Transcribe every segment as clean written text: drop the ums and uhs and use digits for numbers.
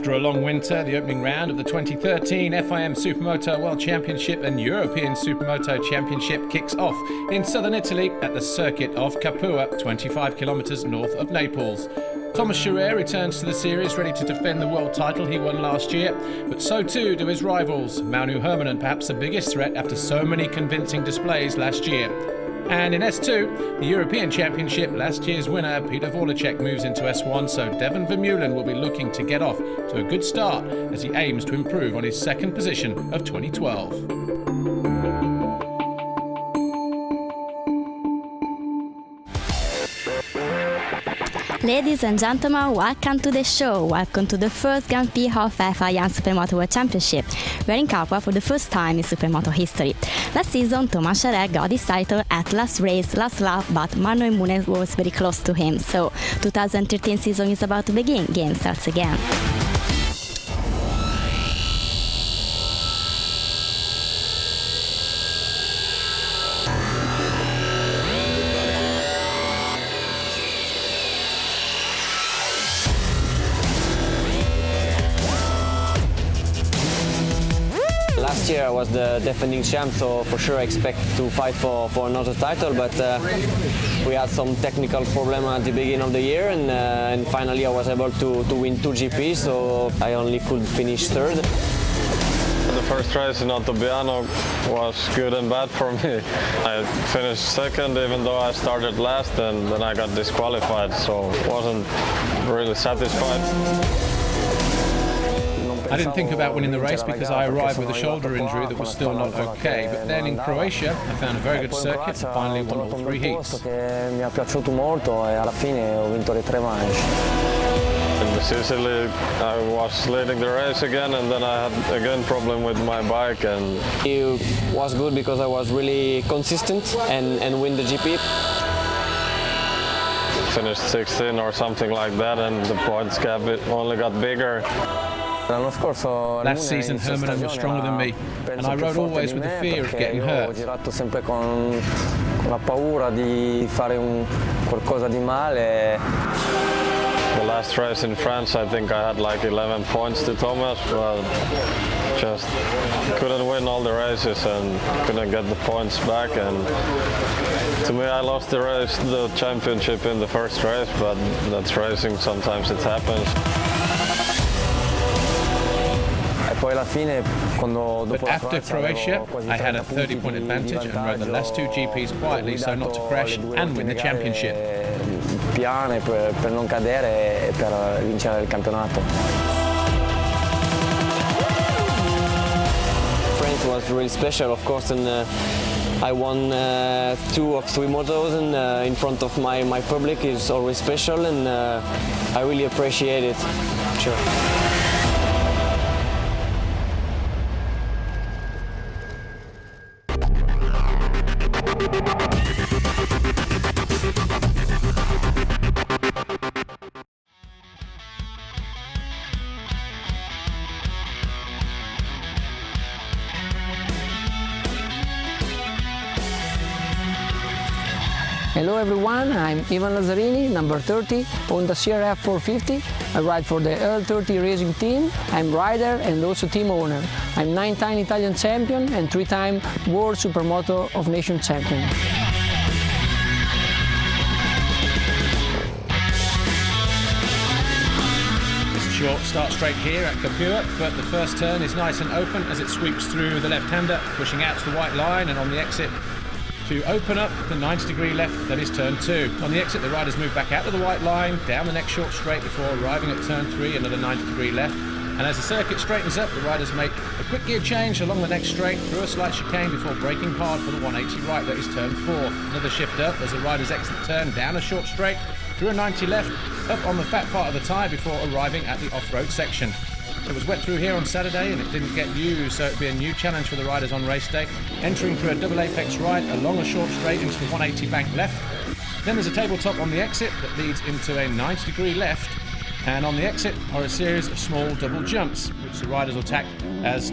After a long winter, the opening round of the 2013 FIM Supermoto World Championship and European Supermoto Championship kicks off in southern Italy at the circuit of Capua, 25 kilometres north of Naples. Thomas Scherer returns to the series ready to defend the world title he won last year, but so too do his rivals, Maunu Hermanen perhaps the biggest threat after so many convincing displays last year. And in S2, the European Championship, last year's winner Peter Vorlacek moves into S1, so Devon Vermeulen will be looking to get off to a good start as he aims to improve on his second position of 2012. Ladies and gentlemen, welcome to the show. Welcome to the first Grand Prix of FIM Supermoto World Championship. We're in Capua for the first time in Supermoto history. Last season, Thomas Scherer got his title at last race, last lap, but Manuel Munes was very close to him. So 2013 season is about to begin. Game starts again. Last year I was the defending champ, so for sure I expect to fight for another title, but we had some technical problem at the beginning of the year, and finally I was able to win 2 GPs, so I only could finish third. The first race in Ottobiano was good and bad for me. I finished second even though I started last, and then I got disqualified, so wasn't really satisfied. I didn't think about winning the race because I arrived with a shoulder injury that was still not okay. But then in Croatia, I found a very good circuit and finally won all 3 heats. Mi è piaciuto molto e alla fine ho vinto le 3 manche. In Sicily, I was leading the race again, and then I had again problem with my bike. And it was good because I was really consistent and win the GP. Finished 16 or something like that, and the points gap only got bigger. Last season, Hermanen was stronger than me, and I rode always with the fear of getting hurt. The last race in France, I think I had like 11 points to Thomas, but just couldn't win all the races and couldn't get the points back. And to me, I lost the race, the championship in the first race, but that's racing, sometimes it happens. But after Croatia, I had a 30-point advantage and rode the last 2 GPs quietly so not to crash and win the championship. Piane per non cadere e per vincere il campionato. France was really special, of course, and I won 2 of 3 motos, and in front of my public is always special, and I really appreciate it. Sure. Hello everyone, I'm Ivan Lazzarini, number 30, on the CRF 450. I ride for the L30 racing team. I'm rider and also team owner. I'm 9-time Italian champion and 3-time World Supermoto of Nations champion. Short start straight here at Capua, but the first turn is nice and open as it sweeps through the left-hander, pushing out to the white line, and on the exit to open up the 90-degree left, that is turn 2. On the exit, the riders move back out to the white line, down the next short straight before arriving at turn 3, another 90-degree left. And as the circuit straightens up, the riders make a quick gear change along the next straight, through a slight chicane before braking hard for the 180 right, that is turn 4. Another shift up as the riders exit the turn, down a short straight, through a 90 left, up on the fat part of the tyre before arriving at the off-road section. It was wet through here on Saturday and it didn't get used, so it'd be a new challenge for the riders on race day. Entering through a double apex right, along a short straight into the 180 bank left. Then there's a tabletop on the exit that leads into a 90-degree left, and on the exit are a series of small double jumps, which the riders will tack as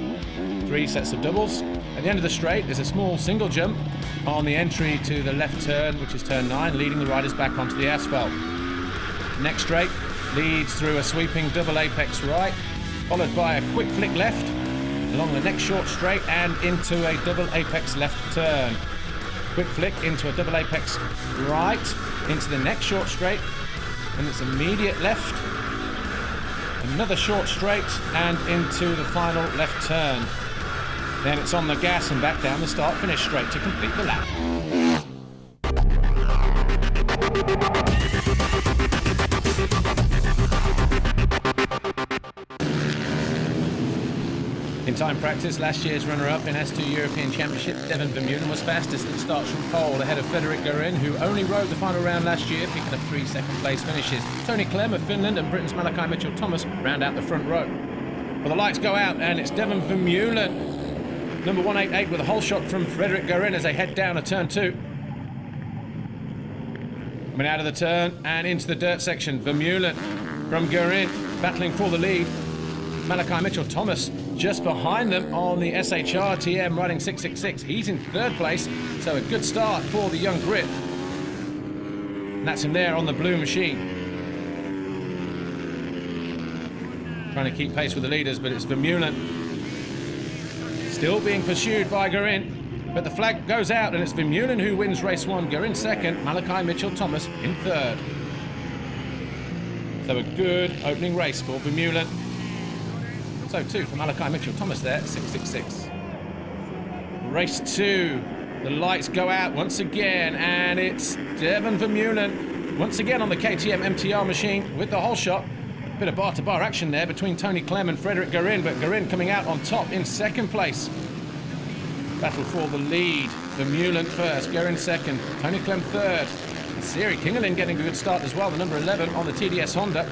3 sets of doubles. At the end of the straight is a small single jump on the entry to the left turn, which is turn 9, leading the riders back onto the asphalt. Next straight leads through a sweeping double apex right, followed by a quick flick left along the next short straight and into a double apex left turn. Quick flick into a double apex right, into the next short straight, and it's immediate left, another short straight, and into the final left turn. Then it's on the gas and back down the start-finish straight to complete the lap. In time practice, last year's runner-up in S2 European Championship, Devon Vermeulen, was fastest at the starts from pole, ahead of Frederic Guerin, who only rode the final round last year, picking up 3 second-place finishes. Tony Clem of Finland and Britain's Malachi Mitchell-Thomas round out the front row. Well, the lights go out, and it's Devon Vermeulen, number 188, with a hole shot from Frederic Guerin as they head down a turn 2. Coming out of the turn and into the dirt section, Vermeulen from Guerin, battling for the lead. Malachi Mitchell-Thomas just behind them on the SHR TM riding 666. He's in third place, so a good start for the young Brit. And that's him there on the blue machine. Trying to keep pace with the leaders, but it's Vermeulen still being pursued by Guerin. But the flag goes out, and it's Vermeulen who wins race 1. Guerin second, Malachi Mitchell-Thomas in third. So a good opening race for Vermeulen. So too for Malachi Mitchell-Thomas there, 666. Race 2, the lights go out once again, and it's Devon Vermeulen once again on the KTM MTR machine with the hole shot. Bit of bar-to-bar action there between Tony Clem and Frederic Guerin, but Guerin coming out on top in second place. Battle for the lead. Vermeulen first, Guerin second, Tony Clem third. Siri Kingerlin getting a good start as well, the number 11 on the TDS Honda.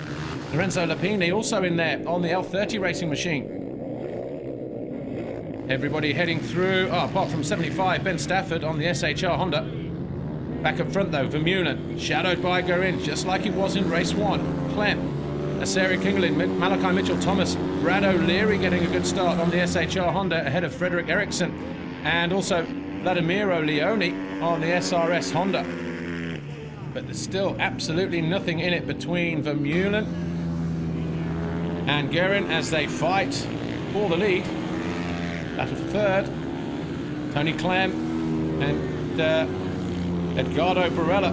Lorenzo Lapini also in there on the L30 racing machine. Everybody heading through, apart from 75, Ben Stafford on the SHR Honda. Back up front though, Vermeulen, shadowed by Guerin, just like it was in race 1. Clem, Siri Kingerlin, Malachi Mitchell-Thomas, Brad O'Leary getting a good start on the SHR Honda ahead of Frederick Eriksson, and also Vladimiro Leone on the SRS Honda. But there's still absolutely nothing in it between Vermeulen and Guerin as they fight for the lead. Battle for third. Tony Clem and Edgardo Barella.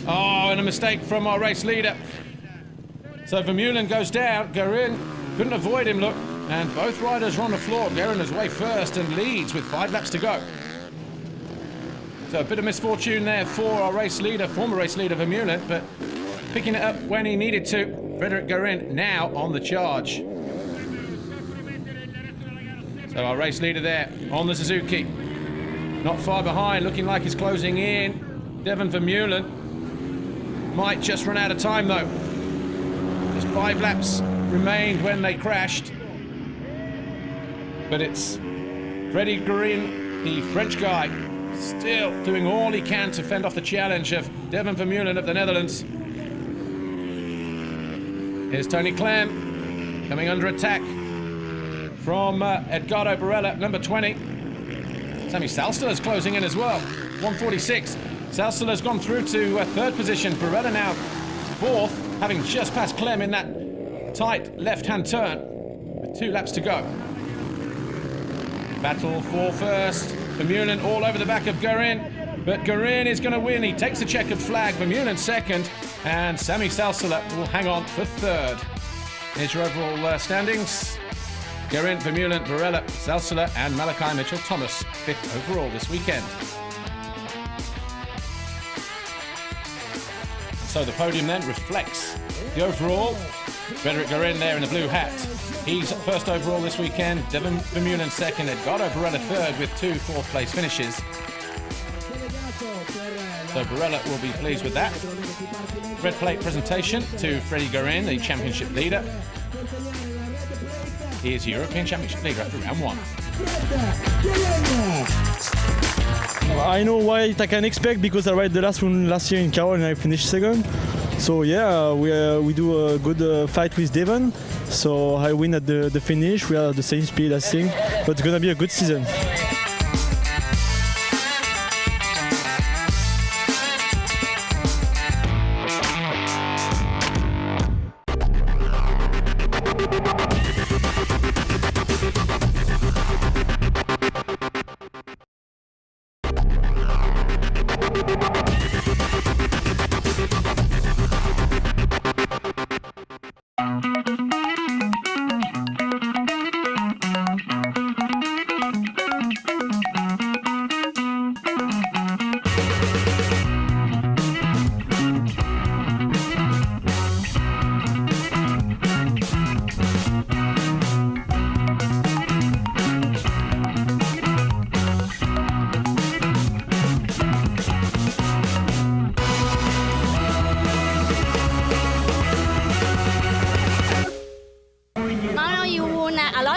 Oh, and a mistake from our race leader. So Vermeulen goes down. Guerin couldn't avoid him, look. And both riders are on the floor. Guerin is way first and leads with 5 laps to go. So a bit of misfortune there for our race leader, former race leader Vermeulen, but picking it up when he needed to. Frederic Guerin now on the charge. So our race leader there on the Suzuki. Not far behind, looking like he's closing in. Devon Vermeulen might just run out of time though. Just 5 laps remained when they crashed. But it's Freddie Guerin, the French guy, still doing all he can to fend off the challenge of Devon Vermeulen of the Netherlands. Here's Tony Clem coming under attack from Edgardo Barella, number 20. Sammy Salster's closing in as well, 146. Salster's gone through to third position. Barella now fourth, having just passed Clem in that tight left-hand turn with 2 laps to go. Battle for first. Vermeulen all over the back of Guerin, but Guerin is going to win. He takes the checkered flag. Vermeulen second, and Sammy Salsala will hang on for third. Here's your overall standings. Guerin, Vermeulen, Barella, Salsala, and Malachi Mitchell-Thomas, 5th overall this weekend. So the podium then reflects the overall. Frederic Guerin there in the blue hat. He's first overall this weekend. Devon Vermeulen second. Edgardo Barella third with 2 fourth-place finishes. So Barella will be pleased with that. Red plate presentation to Freddie Guerin, the championship leader. He is European Championship leader after round 1. I know what I can expect because I ride the last one last year in Carol and I finished second. So yeah, we do a good fight with Devon. So I win at the finish. We are at the same speed, I think, but it's gonna be a good season.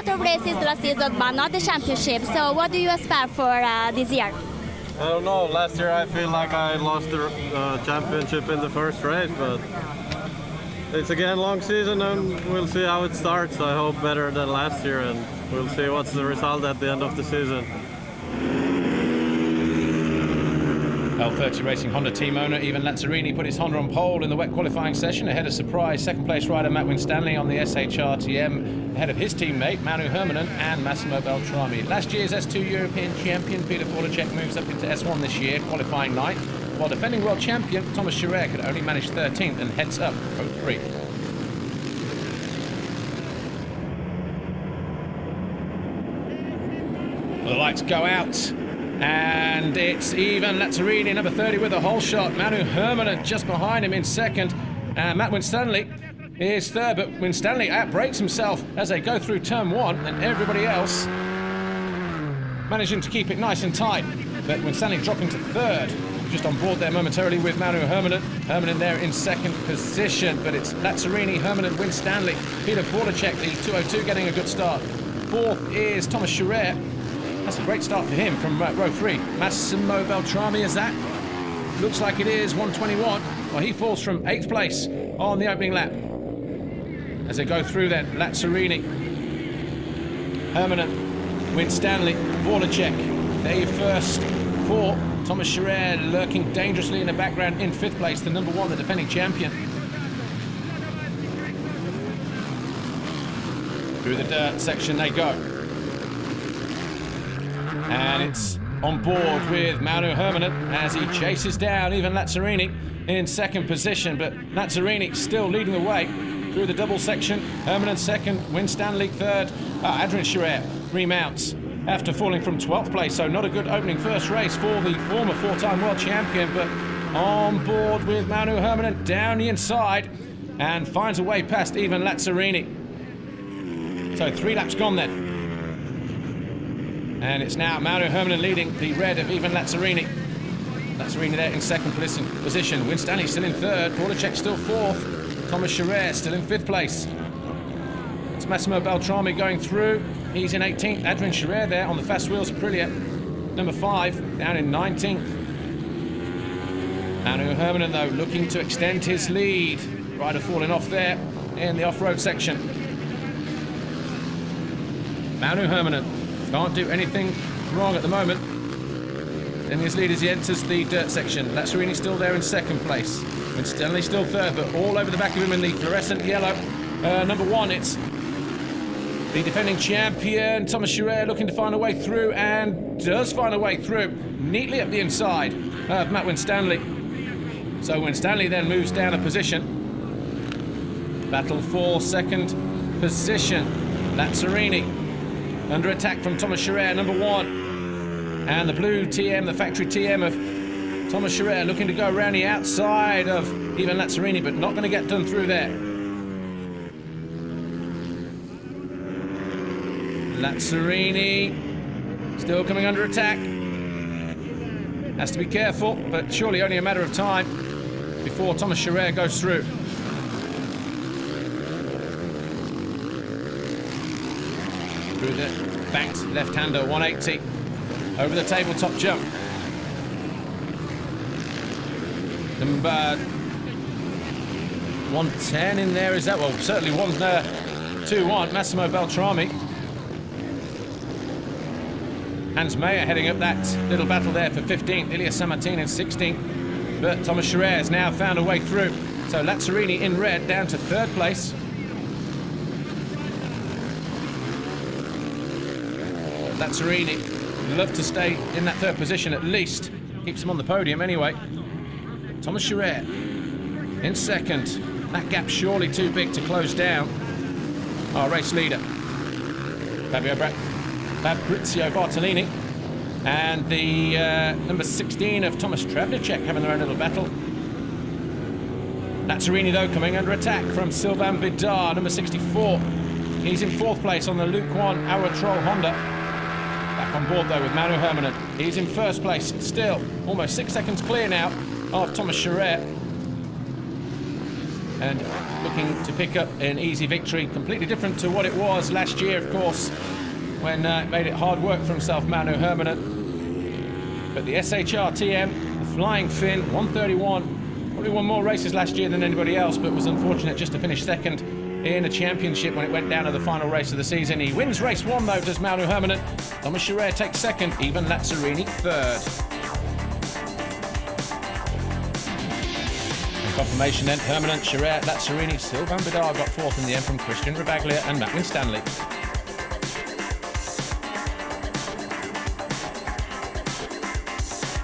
lot of races last season, but not the championship. So what do you expect for this year? I don't know. Last year I feel like I lost the championship in the first race, but it's again long season and we'll see how it starts. I hope better than last year, and we'll see what's the result at the end of the season. L30 Racing Honda team owner Ivan Lazzarini put his Honda on pole in the wet qualifying session ahead of surprise second place rider Matt Winstanley on the SHRTM, ahead of his teammate Manu Hermanen and Massimo Beltrami. Last year's S2 European champion Peter Polacek moves up into S1 this year, qualifying 9th, while defending world champion Thomas Scherer could only manage 13th and heads up Row 3. Well, the lights go out. And it's Ivan Lazzarini, number 30, with a hole shot. Manu Hermanen just behind him in second. And Matt Winstanley is third, but Winstanley outbrakes himself as they go through turn 1, and everybody else managing to keep it nice and tight. But Winstanley dropping to third, just on board there momentarily with Manu Hermanen. Hermanen there in second position, but it's Lazzarini, Hermanen, Winstanley, Peter Polacek, the 202 getting a good start. Fourth is Thomas Scherer. That's a great start for him from row 3. Massimo Beltrami, is that? Looks like it is, 121. Well, he falls from 8th place on the opening lap. As they go through then, Lazzarini, Hermanen, Winstanley, Polacek. They first 4. Thomas Scherer lurking dangerously in the background in 5th place, the number 1, the defending champion. Through the dirt section they go. And it's on board with Manu Hermanen as he chases down Ivan Lazzarini in second position, but Lazzarini still leading the way through the double section. Hermanen second, Winstanley third, Adrian Scherer remounts after falling from 12th place, so not a good opening first race for the former 4-time world champion, but on board with Manu Hermanen down the inside and finds a way past Ivan Lazzarini. So 3 laps gone then. And it's now Manu Hermanen leading the red of Ivan Lazzarini. Lazzarini there in second position. Winstanley still in third. Polacek still 4th. Thomas Scherer still in 5th place. It's Massimo Beltrami going through. He's in 18th. Adrian Scherer there on the fast wheels of Aprilia. Number 5 down in 19th. Manu Hermanen though looking to extend his lead. Rider falling off there in the off-road section. Manu Hermanen can't do anything wrong at the moment in his lead as he enters the dirt section. Lazzarini still there in second place. Winstanley still third, but all over the back of him in the fluorescent yellow. Number 1, it's the defending champion, Thomas Scherer, looking to find a way through, and does find a way through neatly up the inside of Matt Winstanley. So Winstanley then moves down a position. Battle for second position. Lazzarini under attack from Thomas Scherer, number 1. And the blue TM, the factory TM of Thomas Scherer, looking to go around the outside of Ivan Lazzarini, but not going to get done through there. Lazzarini still coming under attack. Has to be careful, but surely only a matter of time before Thomas Scherer goes through. Through the banked left-hander, 180. Over the tabletop jump. Number 110 in there, is that? Well, certainly 2-1, Massimo Beltrami. Hans Meyer heading up that little battle there for 15th, Ilya Sammartin in 16th. But Thomas Scherer has now found a way through. So Lazzarini in red down to 3rd place. Lazzarini would love to stay in that 3rd position at least. Keeps him on the podium anyway. Thomas Scherer in 2nd. That gap surely too big to close down. Our race leader, Fabrizio Bartolini. And the number 16 of Thomas Trevnicek having their own little battle. Lazzarini though coming under attack from Sylvain Bidard, number 64. He's in 4th place on the Luke 1 Aerotrol Honda. Back on board though with Manu Hermanen. He's in 1st place still, almost 6 seconds clear now of Thomas Scherer. and looking to pick up an easy victory. Completely different to what it was last year, of course, when it made it hard work for himself, Manu Herminen. But the SHR TM, the Flying Finn, 131, probably won more races last year than anybody else, but was unfortunate just to finish second in a championship when it went down to the final race of the season. He wins race one, though, does Manu Herminen. Thomas Scherer takes second, Ivan Lazzarini third. Confirmation then, Herminen, Scherer, Lazzarini, Sylvain Bidard got fourth in the end from Christian Ravaglia and Matt Winstanley.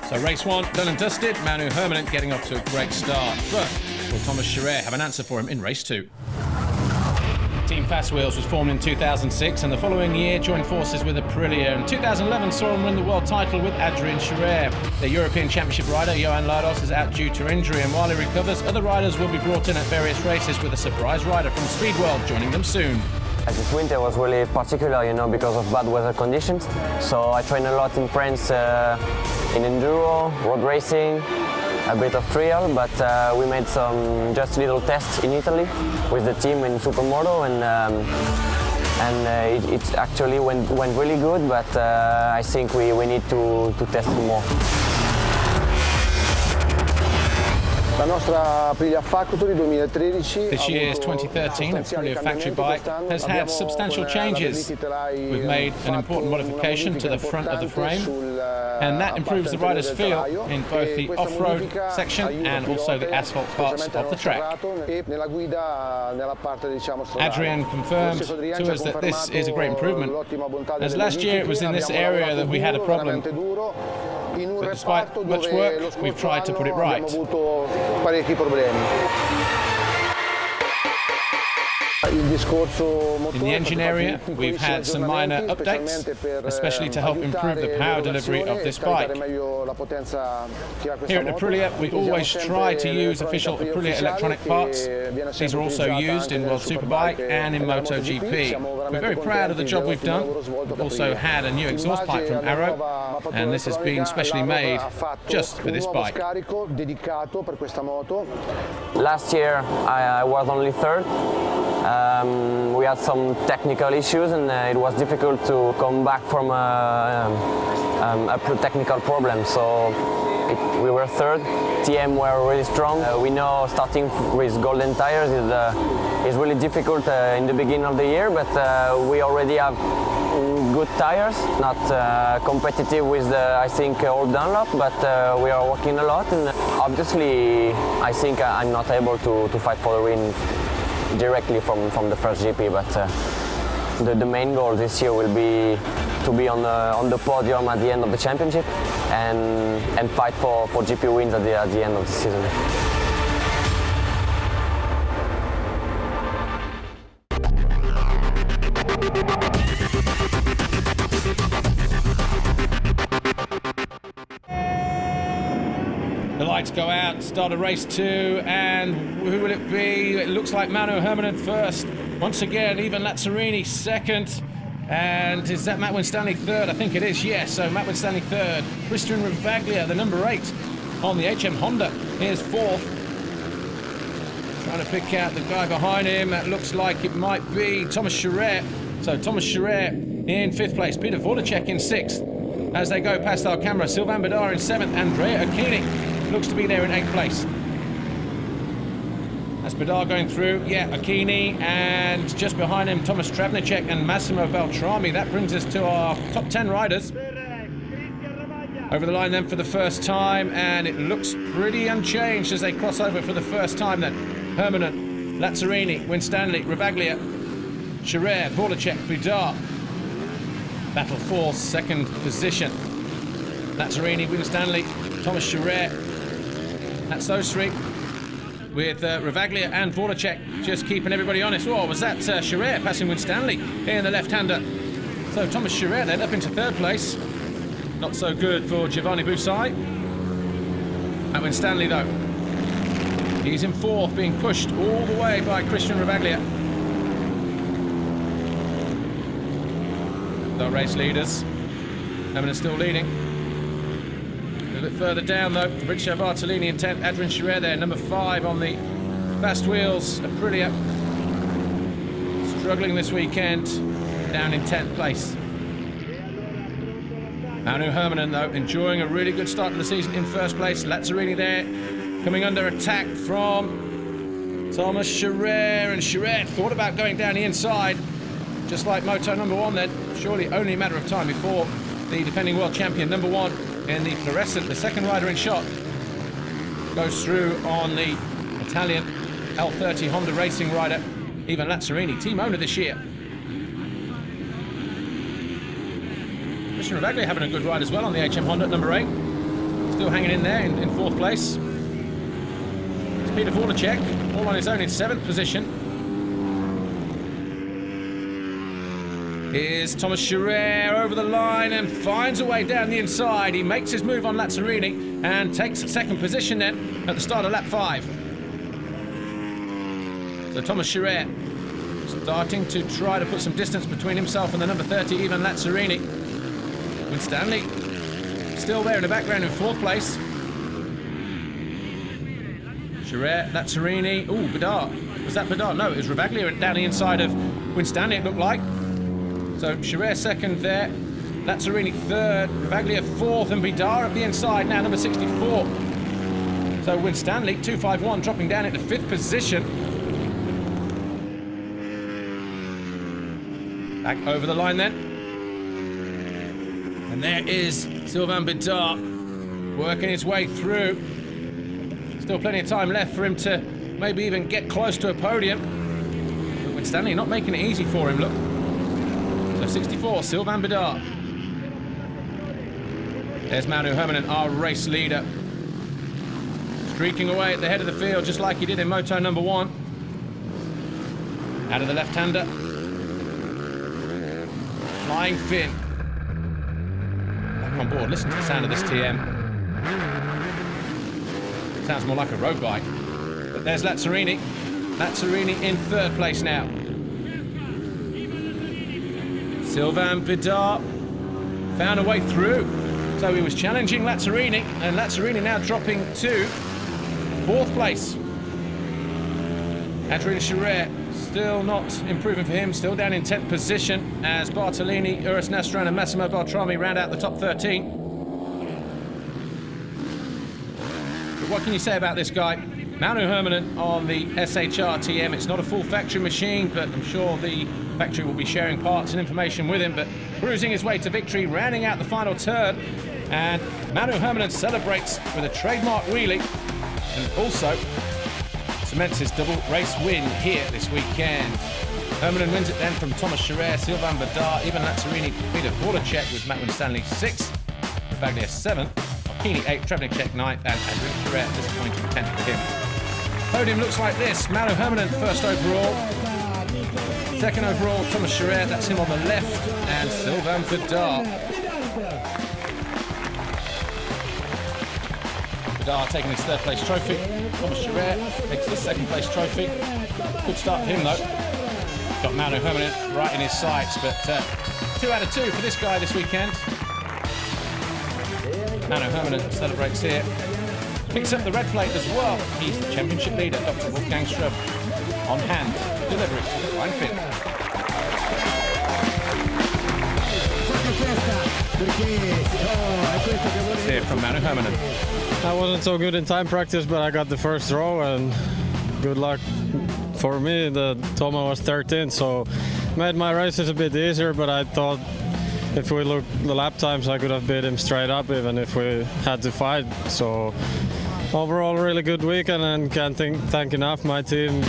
So race one done and dusted, Manu Herminen getting off to a great start. But will Thomas Scherer have an answer for him in race two? Team Fast Wheels was formed in 2006 and the following year joined forces with Aprilia. In 2011 saw him win the world title with Adrian Scherer. The European Championship rider Johan Lados is out due to injury, and while he recovers, other riders will be brought in at various races, with a surprise rider from Speedworld joining them soon. This winter was really particular, you know, because of bad weather conditions. So I trained a lot in France in enduro, road racing, a bit of trial, but we made some just little tests in Italy with the team in Supermoto, and it actually went really good, but I think we need to test more. La nostra Aprilia Factory 2013, this year's 2013 Aprilia factory bike has had substantial changes. We've made an important modification to the front of the frame, and that improves the rider's feel in both the off-road section and also the asphalt parts of the track. Adrian confirmed to us that this is a great improvement, as last year it was in this area that we had a problem. But despite much work, we've tried to put it right. In the engine area, we've had some minor updates, especially to help improve the power delivery of this bike. Here at Aprilia, we always try to use official Aprilia electronic parts. These are also used in World Superbike and in MotoGP. We're very proud of the job we've done. We've also had a new exhaust pipe from Arrow, and this has been specially made just for this bike. Last year, I was only third. We had some technical issues, and it was difficult to come back from a technical problem. So we were third. TM were really strong. We know starting with golden tires is really difficult in the beginning of the year, but we already have good tires, not competitive with the, I think, old Dunlop, but we are working a lot, and obviously I think I'm not able to fight for the win directly from the first GP, but the main goal this year will be to be on the podium at the end of the championship and fight for GP wins at the end of the season. The lights go out, start of race two, and who will it be? It looks like Manu Herminen first. Once again, Ivan Lazzarini second. And is that Matt Winstanley third? I think it is, yes. So Matt Winstanley third. Christian Ravaglia, the number 8 on the HM Honda, is fourth. Trying to pick out the guy behind him. That looks like it might be Thomas Scherer. So Thomas Scherer in 5th place. Peter Voracek in 6th. As they go past our camera, Sylvain Bidard in 7th. Andrea Acchini looks to be there in 8th place. That's Bidard going through. Yeah, Acchini, and just behind him, Thomas Travnicek and Massimo Beltrami. That brings us to our top 10 riders. Over the line then for the first time, and it looks pretty unchanged as they cross over for the first time then. Herminen, Lazzarini, Winstanley, Ravaglia, Scherer, Voracek, Bidard. Battle for second position. Lazzarini, Winstanley, Thomas Scherer. That's those three, with Ravaglia and Voracek just keeping everybody honest. Oh, was that Scherer passing Winstanley in the left-hander? So Thomas Scherer then up into 3rd place. Not so good for Giovanni Busai. Matt Winstanley though, he's in 4th, being pushed all the way by Christian Ravaglia. The race leaders, Herminen still leading. A bit further down though, Fabrizio Bartolini in 10th, Adrian Scherer there, number 5 on the Fast Wheels, Aprilia, struggling this weekend, down in 10th place. Manu Hermanen, though, enjoying a really good start to the season in first place. Lazzarini there, coming under attack from Thomas Scherer, and Scherer thought about going down the inside, just like moto number 1 then. Surely only a matter of time before the defending world champion, number 1 in the fluorescent, the second rider in shot, goes through on the Italian L30 Honda racing rider, Ivan Lazzarini, team owner this year. Christian Ravaglia having a good ride as well on the HM Honda at number 8. Still hanging in there in 4th place. It's Peter Voracek, all on his own in 7th position. Here's Thomas Scherer over the line and finds a way down the inside. He makes his move on Lazzarini and takes 2nd position then at the start of lap 5. So Thomas Scherer starting to try to put some distance between himself and the number 30, Ivan Lazzarini. Winstanley still there in the background in 4th place. Scherer, Lazzarini, ooh, Bedard. Was that Bedard? No, it was Ravaglia down the inside of Winstanley, it looked like. So Scherer 2nd there, Lazzarini 3rd, Ravaglia 4th, and Bedard at the inside now, number 64. So Winstanley, 251, dropping down into 5th position. Back over the line then. And there is Sylvain Bedard working his way through. Still plenty of time left for him to maybe even get close to a podium. But Winstanley not making it easy for him, look. So 64, Sylvain Bedard. There's Manu Hermanen, our race leader. Streaking away at the head of the field just like he did in moto number 1. Out of the left-hander. Flying Finn. Back on board, listen to the sound of this TM. Sounds more like a road bike. But there's Lazzarini. Lazzarini in 3rd place now. Sylvain Bedard found a way through. So he was challenging Lazzarini, and Lazzarini now dropping to 4th place. Adrian Scherer still not improving for him, still down in 10th position as Bartolini, Urs Nastran and Massimo Beltrami round out the top 13. But what can you say about this guy? Manu Hermanen on the SHR TM. It's not a full factory machine, but I'm sure the factory will be sharing parts and information with him, but cruising his way to victory, rounding out the final turn. And Manu Hermanen celebrates with a trademark wheelie and also cements his double race win here this weekend. Hermanen wins it then from Thomas Scherer, Sylvain Bedard, Ivan Lazzarini, Peter Voracek with Matt Winstanley 6th, Ravaglia 7th, Marchini 8th, Trebnicek 9th, and Adrian Scherer disappointing 10th for him. Podium looks like this: Manu Hermanen 1st overall, 2nd overall Thomas Scherer, that's him on the left, and Sylvain Bedard. Bedard taking his 3rd place trophy. Thomas Scherer takes his 2nd place trophy. Good start for him though. Got Manu Hermanen right in his sights, but 2 out of 2 for this guy this weekend. Manu Hermanen celebrates here. Picks up the red plate as well. He's the championship leader, Dr. Wolfgang Strub, on hand. Delivery to the flying Finn. Let's hear from Manu Hermanen. I wasn't so good in time practice, but I got the first row, and good luck for me. The Toma was 13th, so made my races a bit easier, but I thought if we look the lap times, I could have beat him straight up even if we had to fight. So overall, really good weekend, and can't thank enough my team.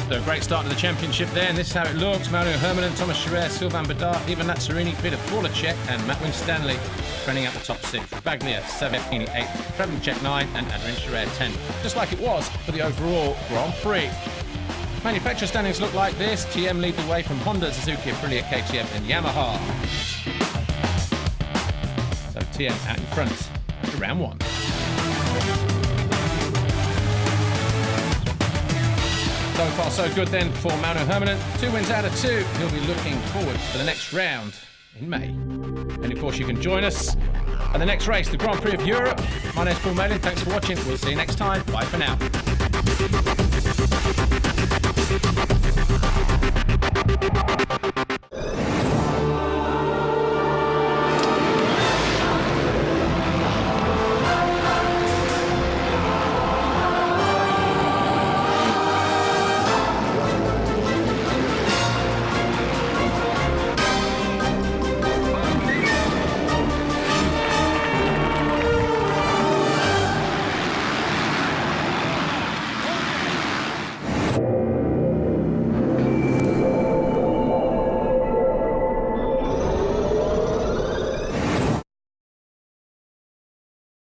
So a great start to the championship there, and this is how it looks. Manu Hermanen, Thomas Scherer, Sylvain Bedard, Ivan Lazzarini, Peter Voracek, and Matt Winstanley trending out the top 6. Ravaglia 7th, 8th, Trebnicek 9th, and Adrian Scherer 10th. Just like it was for the overall Grand Prix. Manufacturer standings look like this. TM lead the way from Honda, Suzuki, Aprilia, KTM, and Yamaha. So TM out in front after round 1. So far so good then for Manu Hermanen. 2 wins out of 2. He'll be looking forward to the next round in May. And of course you can join us And the next race, the Grand Prix of Europe. My name's Paul Mellin. Thanks for watching. We'll see you next time. Bye for now.